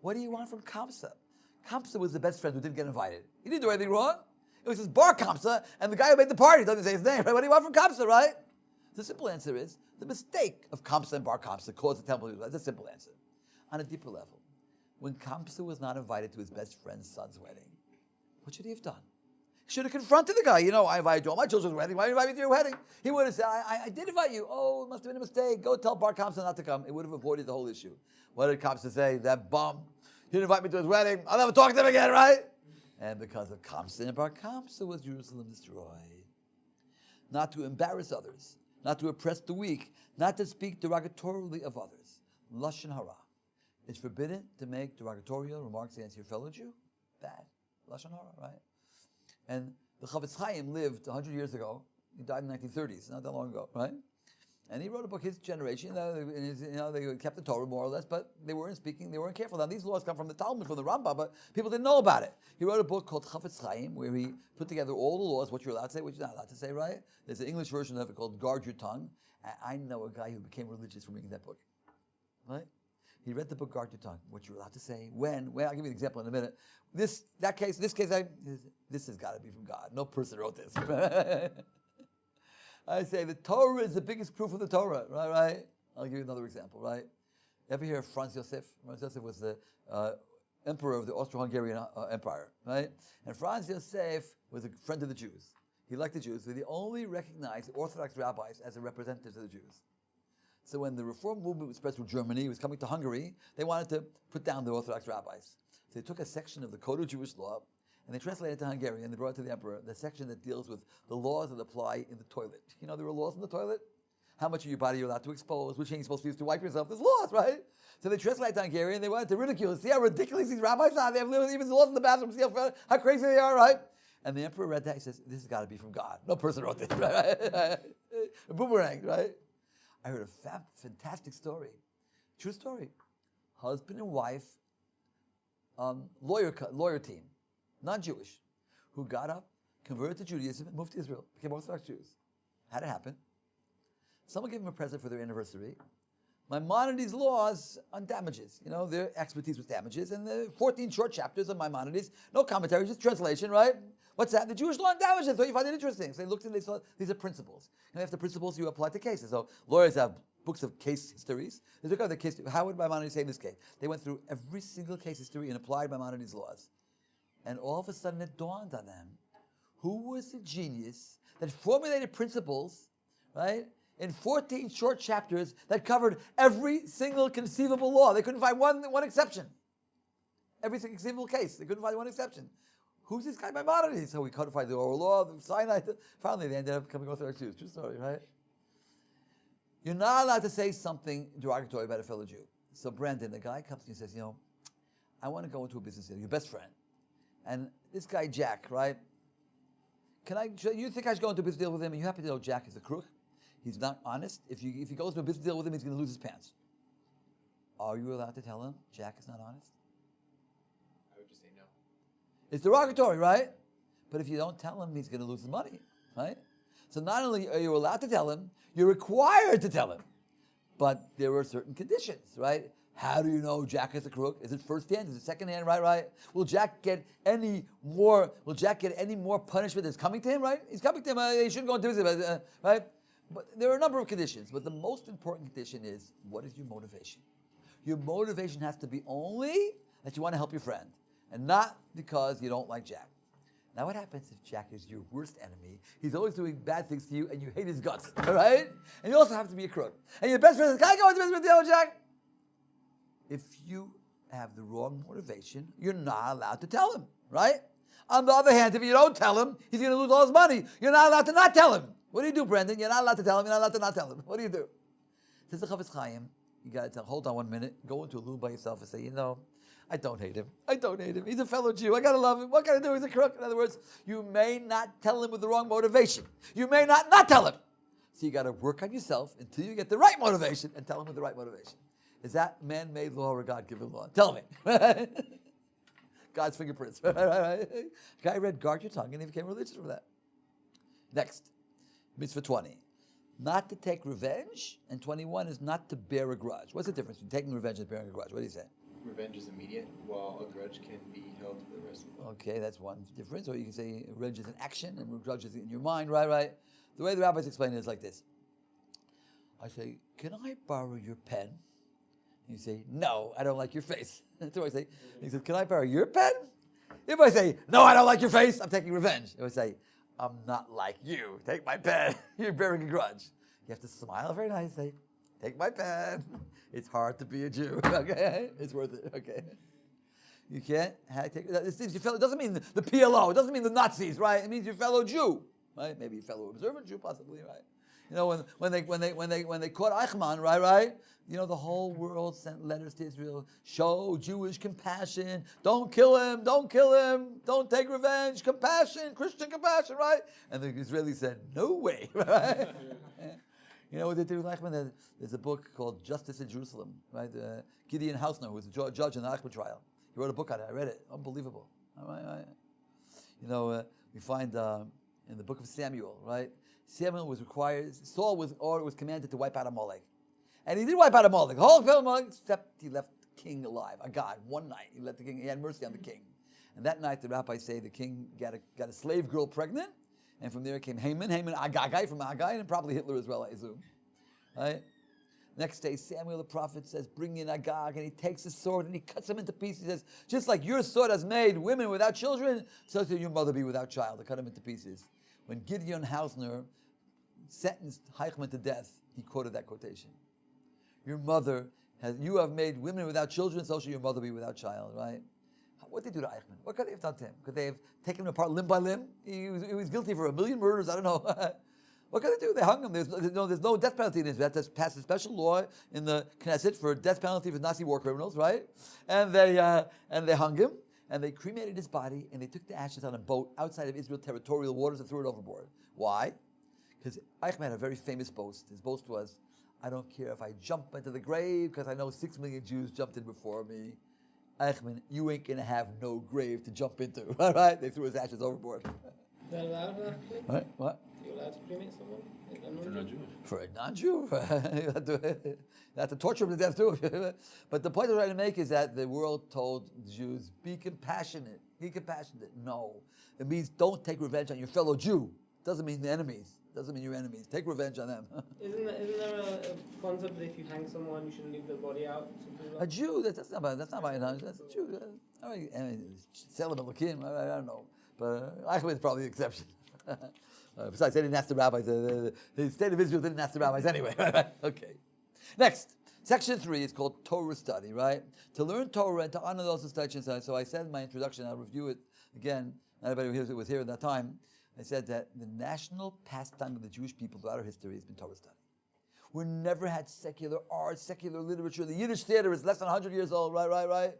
what do you want from Kamsa? Kamsa was the best friend who didn't get invited. He didn't do anything wrong. It was his Bar Kamsa, and the guy who made the party doesn't say his name, right? What do you want from Kamsa, right? The simple answer is, the mistake of Kamsa and Bar Kamsa caused the temple to be. That's a simple answer. On a deeper level, when Kamsa was not invited to his best friend's son's wedding, what should he have done? He should have confronted the guy. I invited you to all my children's wedding. Why did you invite me to your wedding? He would have said, I did invite you. Oh, it must have been a mistake. Go tell Bar Kamsa not to come. It would have avoided the whole issue. What did Kamsa say? That bum. He didn't invite me to his wedding. I'll never talk to him again, right? And because of Kamsa and Bar Kamsa was Jerusalem destroyed. Not to embarrass others, not to oppress the weak, not to speak derogatorily of others. Lashon hara. It's forbidden to make derogatorial remarks against your fellow Jew. Bad. Lashon hara, right? And the Chavetz Chaim lived 100 years ago. He died in the 1930s, not that long ago, right? And he wrote a book, his generation, they kept the Torah more or less, but they weren't speaking, they weren't careful. Now these laws come from the Talmud, from the Rambam, but people didn't know about it. He wrote a book called Chavetz Chaim, where he put together all the laws, what you're allowed to say, what you're not allowed to say, right? There's an English version of it called Guard Your Tongue. And I know a guy who became religious from reading that book, right? He read the book Guard Your Tongue, what you're allowed to say, when, I'll give you an example in a minute. This case, this has got to be from God. No person wrote this. I say the Torah is the biggest proof of the Torah, right? I'll give you another example, right? Ever hear of Franz Josef? Franz Josef was the emperor of the Austro-Hungarian Empire, right? And Franz Josef was a friend of the Jews. He liked the Jews, but he only recognized Orthodox rabbis as the representatives of the Jews. So when the Reform movement was spread through Germany, it was coming to Hungary, they wanted to put down the Orthodox rabbis. So they took a section of the Code of Jewish Law, and they translated it to Hungarian, and they brought it to the emperor, the section that deals with the laws that apply in the toilet. There are laws in the toilet? How much of your body you're allowed to expose, which thing you're supposed to use to wipe yourself. There's laws, right? So they translated it to Hungarian, and they wanted to ridicule it. See how ridiculous these rabbis are? They have even laws in the bathroom. See how crazy they are, right? And the emperor read that. He says, this has got to be from God. No person wrote this, right? A boomerang, right? I heard a fantastic story. True story. Husband and wife, lawyer team. Non-Jewish, who got up, converted to Judaism and moved to Israel, became Orthodox Jews. How did it happen? Someone gave him a present for their anniversary. Maimonides' laws on damages. Their expertise was damages, and the 14 short chapters of Maimonides, no commentary, just translation, right? What's that? The Jewish law on damages. So you find it interesting. So they looked and they saw these are principles. After principles, you apply to cases. So lawyers have books of case histories. They look at the case. How would Maimonides say in this case? They went through every single case history and applied Maimonides' laws. And all of a sudden it dawned on them, who was the genius that formulated principles, right, in 14 short chapters that covered every single conceivable law. They couldn't find one exception. Every single conceivable case, they couldn't find one exception. Who's this guy Maimonides? So we codified the oral law, the Sinai. Finally, they ended up coming Orthodox Jews. True story, right? You're not allowed to say something derogatory about a fellow Jew. So Brandon, the guy comes to you and says, I want to go into a business deal, your best friend. And this guy, Jack, right? You think I should go into a business deal with him, and you happen to know Jack is a crook? He's not honest. If he goes to a business deal with him, he's going to lose his pants. Are you allowed to tell him Jack is not honest? I would just say no. It's derogatory, right? But if you don't tell him, he's going to lose his money, right? So not only are you allowed to tell him, you're required to tell him. But there are certain conditions, right? How do you know Jack is a crook? Is it first hand? Is it second hand? Right? Will Jack get any more punishment that's coming to him? Right? He's coming to him. He shouldn't go into business, right? But there are a number of conditions. But the most important condition is, what is your motivation? Your motivation has to be only that you want to help your friend, and not because you don't like Jack. Now, what happens if Jack is your worst enemy? He's always doing bad things to you, and you hate his guts, all right? And you also have to be a crook. And your best friend says, can I go into business deal with Jack? If you have the wrong motivation, you're not allowed to tell him, right? On the other hand, if you don't tell him, he's going to lose all his money. You're not allowed to not tell him. What do you do, Brendan? You're not allowed to tell him. You're not allowed to not tell him. What do you do? Says the Chavetz Chaim, you got to tell, hold on 1 minute, go into a room by yourself and say, I don't hate him. I don't hate him. He's a fellow Jew. I got to love him. What can I do? He's a crook. In other words, you may not tell him with the wrong motivation. You may not tell him. So you got to work on yourself until you get the right motivation and tell him with the right motivation. Is that man-made law or God-given law? Tell me. God's fingerprints. Guy read guard your tongue and he became religious from that. Next, Mitzvah 20. Not to take revenge, and 21 is not to bear a grudge. What's the difference between taking revenge and bearing a grudge? What do you say? Revenge is immediate, while a grudge can be held for the rest of the life. Okay, that's one difference. Or you can say revenge is an action and grudge is in your mind, right? The way the rabbis explain it is like this. I say, can I borrow your pen? You say, no, I don't like your face. That's what I say. He says, can I borrow your pen? If I say, no, I don't like your face, I'm taking revenge. If I say, I'm not like you, take my pen, you're bearing a grudge. You have to smile very nice, say, take my pen. It's hard to be a Jew, okay? It's worth it, okay? You can't take it doesn't mean the PLO, it doesn't mean the Nazis, right? It means your fellow Jew, right? Maybe a fellow observant Jew, possibly, right? When they caught Eichmann, right? The whole world sent letters to Israel. Show Jewish compassion. Don't kill him. Don't take revenge. Compassion, Christian compassion, right? And the Israelis said, no way, right? You know what they did with Eichmann? There's a book called Justice in Jerusalem, right? Gideon Hausner, who was a judge in the Eichmann trial. He wrote a book on it. I read it. Unbelievable. All right. We find in the book of Samuel, right? Saul was commanded to wipe out Amalek. And he did wipe out Amalek. The whole of Amalek, except he left the king alive. God, one night, he let the king, he had mercy on the king. And that night, the rabbis say the king got a slave girl pregnant. And from there came Haman Agagite from Agagite, and probably Hitler as well, I assume. Right? Next day, Samuel the prophet says, bring in Agag, and he takes his sword and he cuts him into pieces. He says, just like your sword has made women without children, so shall your mother be without child. They cut him into pieces. When Gideon Hausner sentenced Eichmann to death, he quoted that quotation. You have made women without children, so shall your mother be without child, right? What did they do to Eichmann? What could they have done to him? Could they have taken him apart limb by limb? He was guilty for 1 million murders, I don't know. What could they do? They hung him. There's no death penalty in Israel. That's passed a special law in the Knesset for death penalty for Nazi war criminals, right? And they hung him, and they cremated his body, and they took the ashes on a boat outside of Israel territorial waters and threw it overboard. Why? Because Eichmann had a very famous boast. His boast was, I don't care if I jump into the grave because I know 6 million Jews jumped in before me. Eichmann, you ain't going to have no grave to jump into. All right? They threw his ashes overboard. They're allowed to Right? What? You're allowed to cremate someone? If they're not Jewish. For a non-Jew, you have to torture him to death too. But the point I'm trying to make is that the world told Jews, be compassionate. Be compassionate. No. It means don't take revenge on your fellow Jew. Doesn't mean the enemies. Doesn't mean your enemies. Take revenge on them. Isn't there a concept that if you hang someone, you shouldn't leave the body out? A Jew, that's not my knowledge. That's a Jew. I mean, Selim Elokim, I don't know. But Eichmann is probably the exception. Besides, they didn't ask the rabbis. The state of Israel didn't ask the rabbis anyway. Okay. Next, section 3 is called Torah study, right? To learn Torah and to honor those who study. So I said in my introduction, I'll review it again. Anybody who was here at that time, I said that the national pastime of the Jewish people throughout our history has been Torah study. We never had secular art, secular literature. The Yiddish theater is less than 100 years old, right?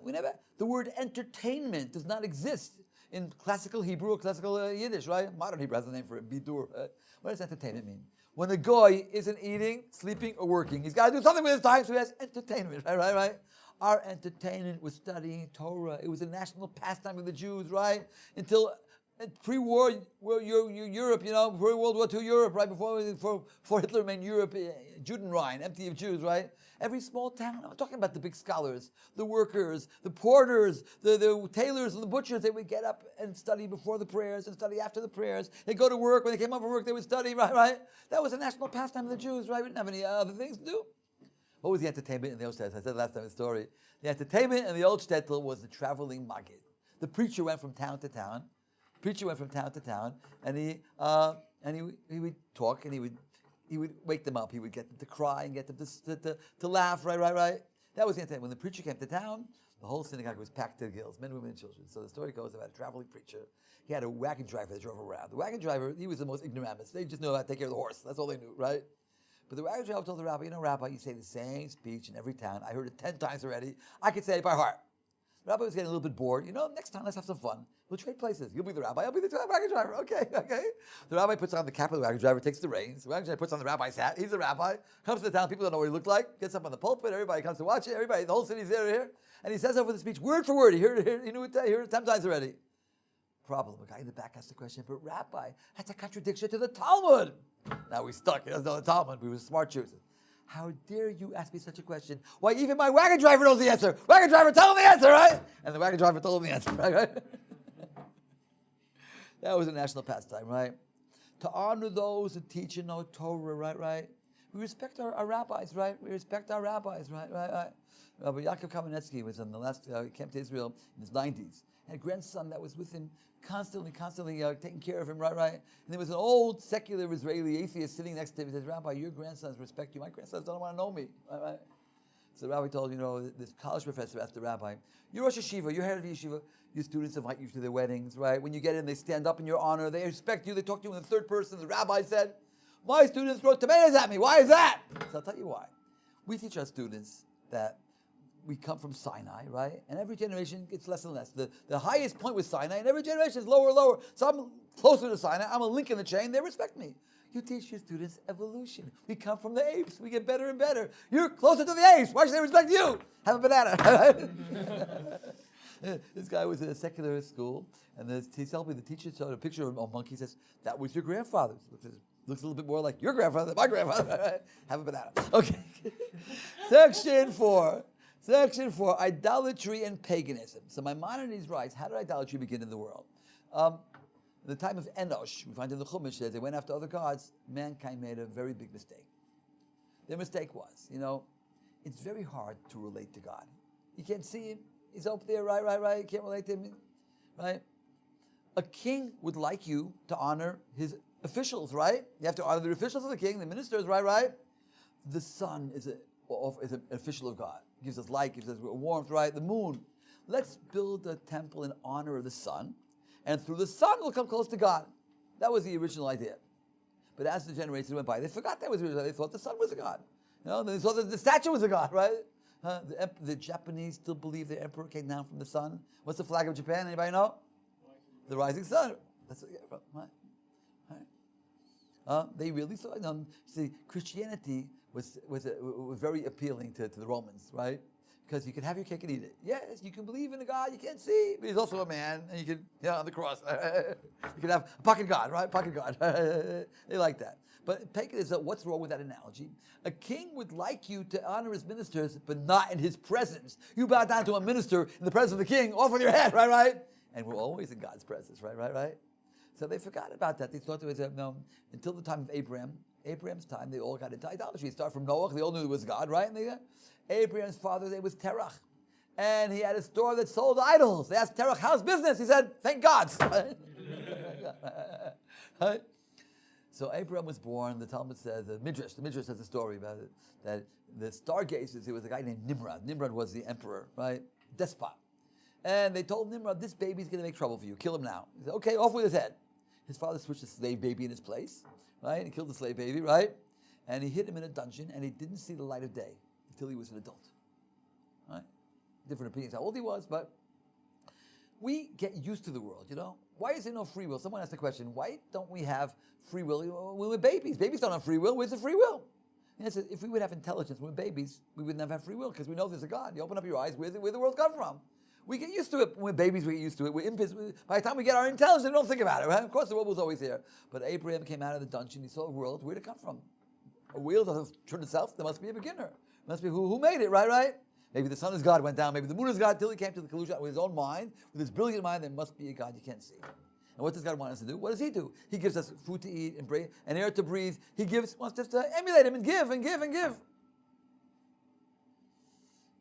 We never. The word entertainment does not exist in classical Hebrew or classical Yiddish, right? Modern Hebrew has a name for it, bidur. What does entertainment mean? When a guy isn't eating, sleeping, or working, he's got to do something with his time, so he has entertainment, right? Our entertainment was studying Torah. It was a national pastime of the Jews, right? Until pre-war Europe, pre-World War II Europe, right? Before Hitler made Europe Judenrein, empty of Jews, right? Every small town, I'm talking about the big scholars, the workers, the porters, the tailors and the butchers, they would get up and study before the prayers and study after the prayers. They'd go to work. When they came home from work, they would study, right? That was a national pastime of the Jews, right? We didn't have any other things to do. What was the entertainment in the old shtetl? I said last time in the story. The entertainment in the old shtetl was the traveling maggid. The preacher went from town to town. And he would talk, and he would wake them up. He would get them to cry and get them to laugh, right? That was the entertainment. When the preacher came to town, the whole synagogue was packed to the gills, men, women, and children. So the story goes about a traveling preacher. He had a wagon driver that drove around. The wagon driver, he was the most ignoramus. They just knew how to take care of the horse. That's all they knew, right? But the wagon driver told the rabbi, Rabbi, you say the same speech in every town. I heard it 10 times already. I could say it by heart. The rabbi was getting a little bit bored. Next time, let's have some fun. We'll trade places. You'll be the rabbi. I'll be the wagon driver. Okay. The rabbi puts on the cap of the wagon driver, takes the reins. The wagon driver puts on the rabbi's hat. He's the rabbi. Comes to the town. People don't know what he looked like. Gets up on the pulpit. Everybody comes to watch it. Everybody, the whole city's there here. And he says over the speech, word for word. He heard it 10 times already. Problem. A guy in the back asked the question, but rabbi, that's a contradiction to the Talmud. Now we're stuck. He doesn't know the Talmud. We were smart Jews. How dare you ask me such a question? Why, even my wagon driver knows the answer. Wagon driver, tell him the answer, right? And the wagon driver told him the answer, right? That was a national pastime, right? To honor those who teach and know Torah, right? We respect our rabbis, right? Rabbi Yaakov Kamenetsky was on the last, he came to Israel in his 90s. Had a grandson that was with him constantly taking care of him, right? And there was an old secular Israeli atheist sitting next to him. He says, Rabbi, your grandsons respect you. My grandsons don't want to know me, right? So the rabbi told, this college professor asked the rabbi, you're Rosh Yeshiva, you're head of the yeshiva, your students invite you to their weddings, right? When you get in, they stand up in your honor, they respect you, they talk to you in the third person. The rabbi said, my students throw tomatoes at me. Why is that? So I'll tell you why. We teach our students that we come from Sinai, right? And every generation gets less and less. The highest point was Sinai, and every generation is lower and lower. So I'm closer to Sinai. I'm a link in the chain. They respect me. You teach your students evolution. We come from the apes. We get better and better. You're closer to the apes. Why should they respect you? Have a banana. This guy was in a secular school, and he told me the teacher showed a picture of a monkey. He says, that was your grandfather. Looks a little bit more like your grandfather than my grandfather. Have a banana. Okay. Section 4, idolatry and paganism. So Maimonides writes, how did idolatry begin in the world? In the time of Enosh, we find in the Chumash that they went after other gods, mankind made a very big mistake. Their mistake was, it's very hard to relate to God. You can't see him. He's up there, right. You can't relate to him, right? A king would like you to honor his officials, right? You have to honor the officials of the king, the ministers, right? The sun is an official of God. Gives us light, gives us warmth, right? The moon. Let's build a temple in honor of the sun, and through the sun we'll come close to God. That was the original idea. But as the generations went by, they forgot that was the original idea. They thought the sun was a god. They thought that the statue was a god, right? The Japanese still believe the emperor came down from the sun. What's the flag of Japan? Anybody know? The rising sun. That's right. They really thought. See, Christianity was very appealing to the Romans, right? Because you can have your cake and eat it. Yes, you can believe in a God you can't see, but he's also a man, and you can, on the cross. You can have a pocket God, right? Pocket God. They like that. But pagan is what's wrong with that analogy? A king would like you to honor his ministers, but not in his presence. You bow down to a minister in the presence of the king, off with your head, right? And we're always in God's presence, right? So they forgot about that. They thought there was until the time of Abraham's time, they all got into idolatry. Start from Noah, they all knew there was God, right? And Abraham's father's name was Terach. And he had a store that sold idols. They asked Terach, how's business? He said, thank God. Right? So Abraham was born, the Talmud says, the Midrash has a story about it, that the stargazers, there was a guy named Nimrod. Nimrod was the emperor, right? Despot. And they told Nimrod, this baby's going to make trouble for you. Kill him now. He said, okay, off with his head. His father switched the slave baby in his place, right? He killed the slave baby, right? And he hid him in a dungeon, and he didn't see the light of day until he was an adult, right? Different opinions how old he was, but we get used to the world, Why is there no free will? Someone asked the question, why don't we have free will when we're babies? Babies don't have free will. Where's the free will? And I said, if we would have intelligence when we're babies, we would never have free will because we know there's a God. You open up your eyes, where the world come from? We get used to it. When we're babies, we get used to it. We're infants. By the time we get our intelligence, we don't think about it, right? Of course, the world was always here. But Abraham came out of the dungeon. He saw a world. Where'd it come from? A wheel doesn't turn itself. There must be a beginner. It must be who made it, right? Maybe the sun is God, went down. Maybe the moon is God, till he came to the conclusion with his own mind, with his brilliant mind, there must be a God you can't see. And what does God want us to do? What does he do? He gives us food to eat and air to breathe. He wants us to emulate him and give.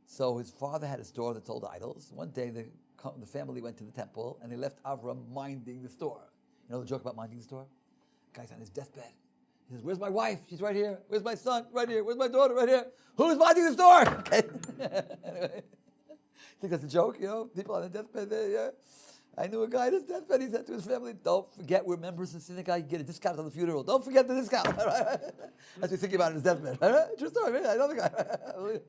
So his father had a store that sold idols. One day the family went to the temple and they left Avram minding the store. You know the joke about minding the store? The guy's on his deathbed. He says, where's my wife? She's right here. Where's my son? Right here. Where's my daughter? Right here. Who's minding the store? Okay. Anyway, I think that's a joke, People on the deathbed there, yeah. I knew a guy on his deathbed, he said to his family, don't forget we're members of the synagogue, you get a discount on the funeral. Don't forget the discount. As we think about it in his deathbed. True story, really. I know the guy.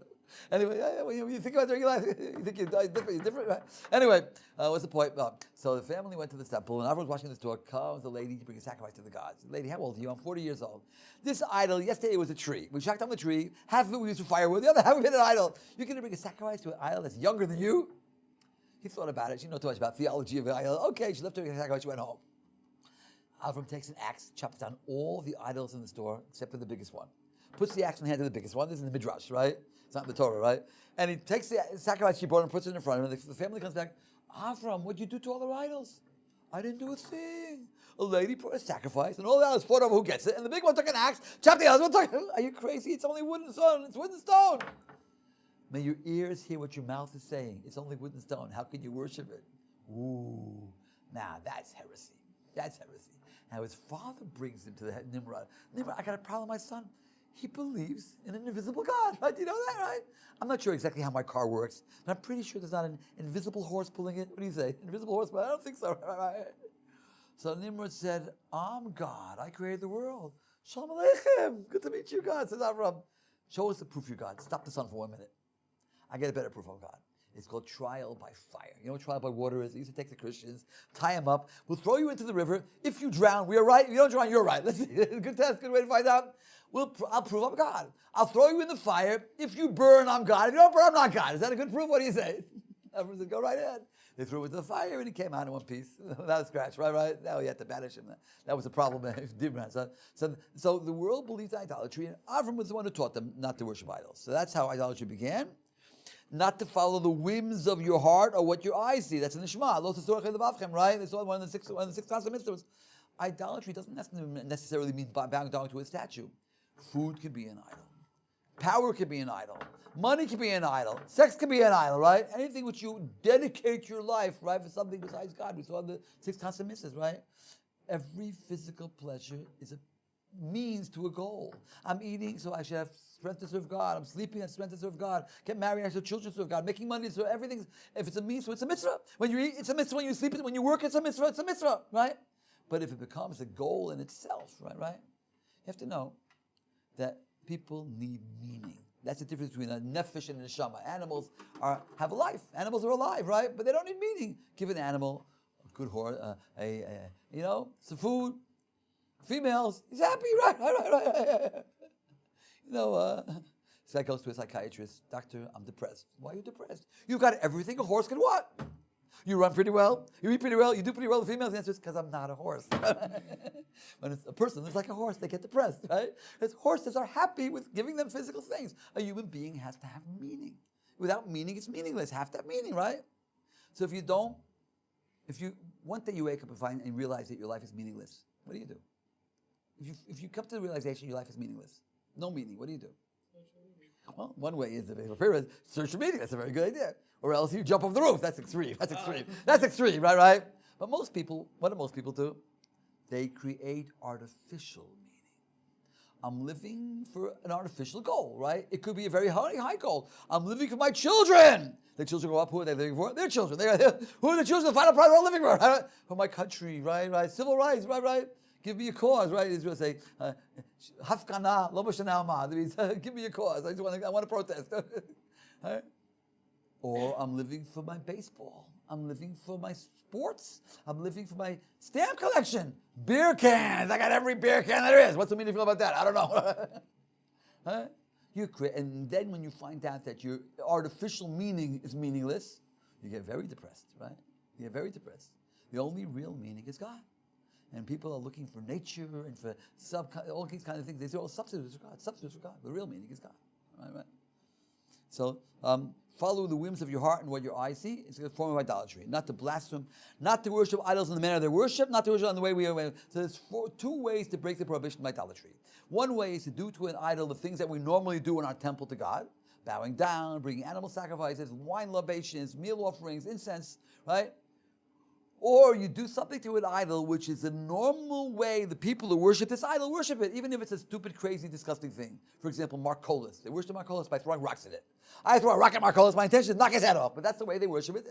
Anyway, when you think about regular life, you think you're different, right? Anyway, what's the point? So the family went to the temple, and everyone's watching the store. Comes the lady to bring a sacrifice to the gods. The lady, how old are you? I'm 40 years old. This idol, yesterday it was a tree. We shot down the tree. Half of it we used for firewood. The other half we made an idol. You're going to bring a sacrifice to an idol that's younger than you? He thought about it. She didn't know too much about theology of the idol. Okay, she left her sacrifice. She went home. Avram takes an axe, chops down all the idols in the store, except for the biggest one. Puts the axe in the hand of the biggest one. This is in the Midrash, right? It's not in the Torah, right? And he takes the sacrifice she brought and puts it in front of him. The family comes back. Avram, what'd you do to all the idols? I didn't do a thing. A lady brought a sacrifice, and all the idols fought over who gets it. And the big one took an axe, chopped the other one. Are you crazy? It's only wood and stone. It's wood and stone. May your ears hear what your mouth is saying. It's only wood and stone. How can you worship it? Ooh, now that's heresy. That's heresy. Now his father brings him to the Nimrod. Nimrod, I got a problem, my son. He believes in an invisible God, right? Do you know that, right? I'm not sure exactly how my car works, but I'm pretty sure there's not an invisible horse pulling it. What do you say? Invisible horse? But I don't think so. Right? So Nimrod said, I'm God. I created the world. Shalom Aleichem. Good to meet you, God. Says Avram. Show us the proof you're God. Stop the sun for 1 minute. I get a better proof of God. It's called trial by fire. You know what trial by water is? They used to take the Christians, tie them up. We'll throw you into the river. If you drown, we are right. If you don't drown, you're right. Let's see. Good test, good way to find out. I'll prove I'm God. I'll throw you in the fire. If you burn, I'm God. If you don't burn, I'm not God. Is that a good proof? What do you say? Everyone said, go right ahead. They threw him into the fire and he came out in one piece without a scratch. Right? Now you had to banish him. That was the problem. So the world believes in idolatry, and Avram was the one who taught them not to worship idols. So that's how idolatry began. Not to follow the whims of your heart or what your eyes see. That's in the Shema. Right? They saw one of the six mitzvahs. Idolatry doesn't necessarily mean bowing down to a statue. Food can be an idol. Power can be an idol. Money can be an idol. Sex can be an idol, right? Anything which you dedicate your life, right, for something besides God. We saw the 6 constant mitzvahs, right? Every physical pleasure is a means to a goal. I'm eating, so I should have strength to serve God. I'm sleeping, I have strength to serve God. Get married, I have children to serve God. Making money, so everything. If it's a means, so it's a mitzvah. When you eat, it's a mitzvah. When you sleep, when you work, it's a mitzvah, right? But if it becomes a goal in itself, right? You have to know that people need meaning. That's the difference between a nefesh and a neshama. Animals have a life. Animals are alive, right? But they don't need meaning. Give an animal a good horse, some food, females. He's happy, right? This guy goes to a psychiatrist. Doctor, I'm depressed. Why are you depressed? You've got everything a horse can want. You run pretty well. You eat pretty well. You do pretty well. The females answer is because I'm not a horse. When it's a person lives like a horse, they get depressed, right? Because horses are happy with giving them physical things. A human being has to have meaning. Without meaning, it's meaningless. Have to have meaning, right? So if you one day you wake up and realize that your life is meaningless, what do you do? If you come to the realization your life is meaningless, no meaning, what do you do? Well, one way is to search for meaning. That's a very good idea. Or else you jump off the roof. That's extreme. That's extreme. That's extreme, right? But most people, what do most people do? They create artificial meaning. I'm living for an artificial goal, right? It could be a very high goal. I'm living for my children. The children grow up. Who are they living for? Their children. Who are the children? The final product we're all living for. Right? For my country, right? Civil rights, right? Give me a cause, right? Israel say, Hafkana, lo b'shana ma. That means, give me a cause. I want to protest. Right? Or I'm living for my baseball. I'm living for my sports. I'm living for my stamp collection. Beer cans. I got every beer can there is. What's the meaningful about that? I don't know. Huh? And then when you find out that your artificial meaning is meaningless, you get very depressed, right? You get very depressed. The only real meaning is God. And people are looking for nature and for all these kind of things. They say, oh, substitutes for God. Substitutes for God. The real meaning is God. Right? So, follow the whims of your heart and what your eyes see. It's a form of idolatry. Not to blaspheme, not to worship idols in the manner of their worship, not to worship in the way we are. So there's two ways to break the prohibition of idolatry. One way is to do to an idol the things that we normally do in our temple to God. Bowing down, bringing animal sacrifices, wine libations, meal offerings, incense, right? Or you do something to an idol which is the normal way the people who worship this idol worship it, even if it's a stupid, crazy, disgusting thing. For example, Marcolis. They worship Marcolis by throwing rocks at it. I throw a rock at Marcolis, my intention is to knock his head off, but that's the way they worship it.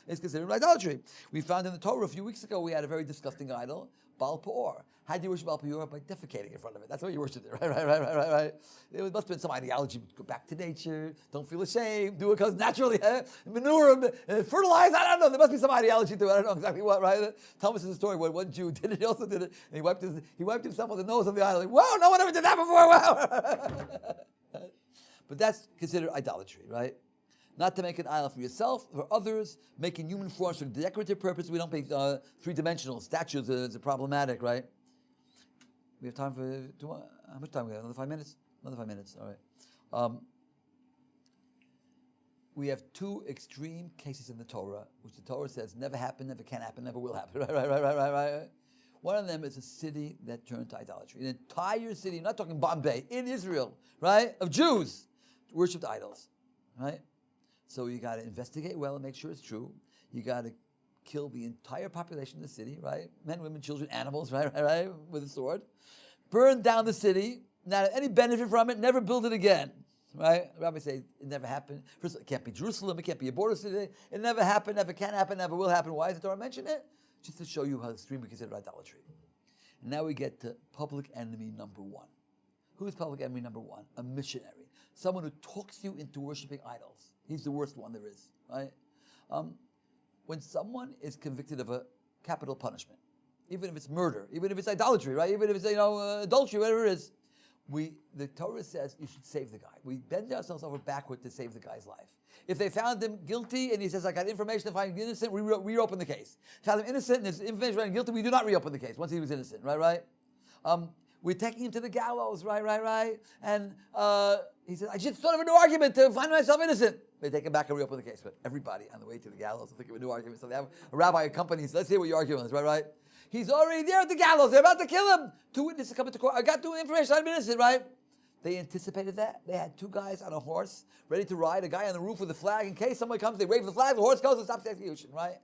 It's considered idolatry. We found in the Torah a few weeks ago, we had a very disgusting idol, Baal Peor. How do you worship Baal Peor? By defecating in front of it. That's the way you worship it, right. There must have been some ideology. Go back to nature, don't feel ashamed, do it because naturally, manure, fertilize, I don't know. There must be some ideology to it. I don't know exactly what, right? Thomas is a story where one Jew did it, he also did it, and he wiped himself on the nose of the idol. Like, whoa, no one ever did that before, wow. But that's considered idolatry, right? Not to make an idol for yourself, for others, making human forms for decorative purpose. We don't make three-dimensional statues. It's problematic, right? We have time for how much time we have? Another 5 minutes? Another 5 minutes, all right. We have two extreme cases in the Torah, which the Torah says never happened, never can happen, never will happen, right. One of them is a city that turned to idolatry. An entire city, I'm not talking Bombay, in Israel, right, of Jews, worshipped idols, right? So you got to investigate well and make sure it's true. You got to kill the entire population of the city, right? Men, women, children, animals, right, with a sword. Burn down the city, not any benefit from it, never build it again, right? The rabbis say it never happened. First, it can't be Jerusalem, it can't be a border city. It never happened, never can happen, never will happen. Why does the Torah mention it? Just to show you how extreme we consider idolatry. And now we get to public enemy number one. Who is public enemy number one? A missionary. Someone who talks you into worshiping idols. He's the worst one there is, right? When someone is convicted of a capital punishment, even if it's murder, even if it's idolatry, right? Even if it's adultery, whatever it is, the Torah says you should save the guy. We bend ourselves over backward to save the guy's life. If they found him guilty and he says, I got information to find him innocent, we reopen the case. Found him innocent and there's information to find him guilty, we do not reopen the case once he was innocent, right? We're taking him to the gallows, right? And he said, I just thought of a new argument to find myself innocent. They take him back and reopen the case. But everybody on the way to the gallows will think of a new argument. So they have a rabbi accompanies. Let's hear what your argument is, right? He's already there at the gallows. They're about to kill him. Two witnesses come into court. I got new information. I'm innocent, right? They anticipated that. They had two guys on a horse ready to ride. A guy on the roof with a flag. In case someone comes, they wave the flag. The horse goes and stops the execution, right?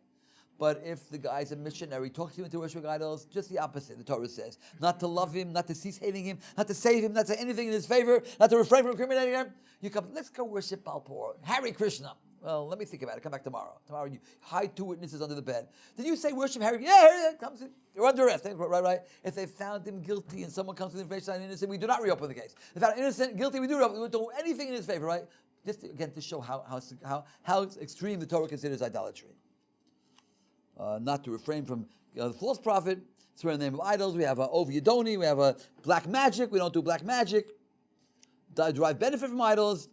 But if the guy's a missionary, talks you into worshiping idols, just the opposite, the Torah says. Not to love him, not to cease hating him, not to save him, not to say anything in his favor, not to refrain from incriminating him. You come, let's go worship Baal Peor. Hare Krishna. Well, let me think about it. Come back tomorrow. Tomorrow you hide two witnesses under the bed. Did you say worship Hare? Yeah, comes in. You're under arrest. Right. If they found him guilty and someone comes with information on innocent, we do not reopen the case. If they found innocent, guilty, we do reopen. We don't do anything in his favor, right? Just again to show how extreme the Torah considers idolatry. Not to refrain from the false prophet, swear in the name of idols. We have Ovi Yadoni, we have black magic. We don't do black magic. derive benefit from idols,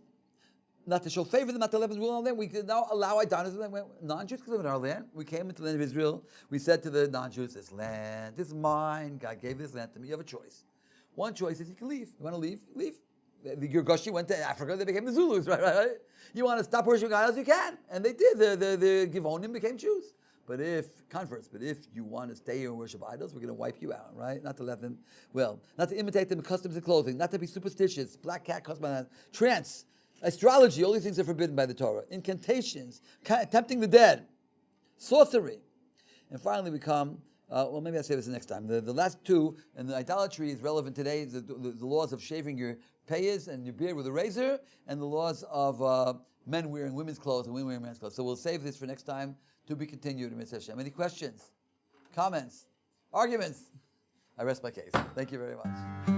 not to show favor to them, not to live in rule on them. We can now allow idolaters. Non-Jews can live in our land. We came into the land of Israel. We said to the non-Jews, this land is mine. God gave this land to me. You have a choice. One choice is you can leave. You want to leave? Leave. The Girgashi went to Africa. They became the Zulus, right? You want to stop worshiping idols? You can. And they did. The Givonim became Jews. But if you want to stay here and worship idols, we're going to wipe you out, right? Not to let them, not to imitate them in customs and clothing, not to be superstitious, black cat, custom, trance, astrology, all these things are forbidden by the Torah. Incantations, tempting the dead, sorcery. And finally we come, maybe I'll say this next time. The last two, and the idolatry is relevant today, the laws of shaving your payas and your beard with a razor, and the laws of men wearing women's clothes and women wearing men's clothes. So we'll save this for next time, to be continued in Mitzvah Hashem. Any questions, comments, arguments? I rest my case. Thank you very much.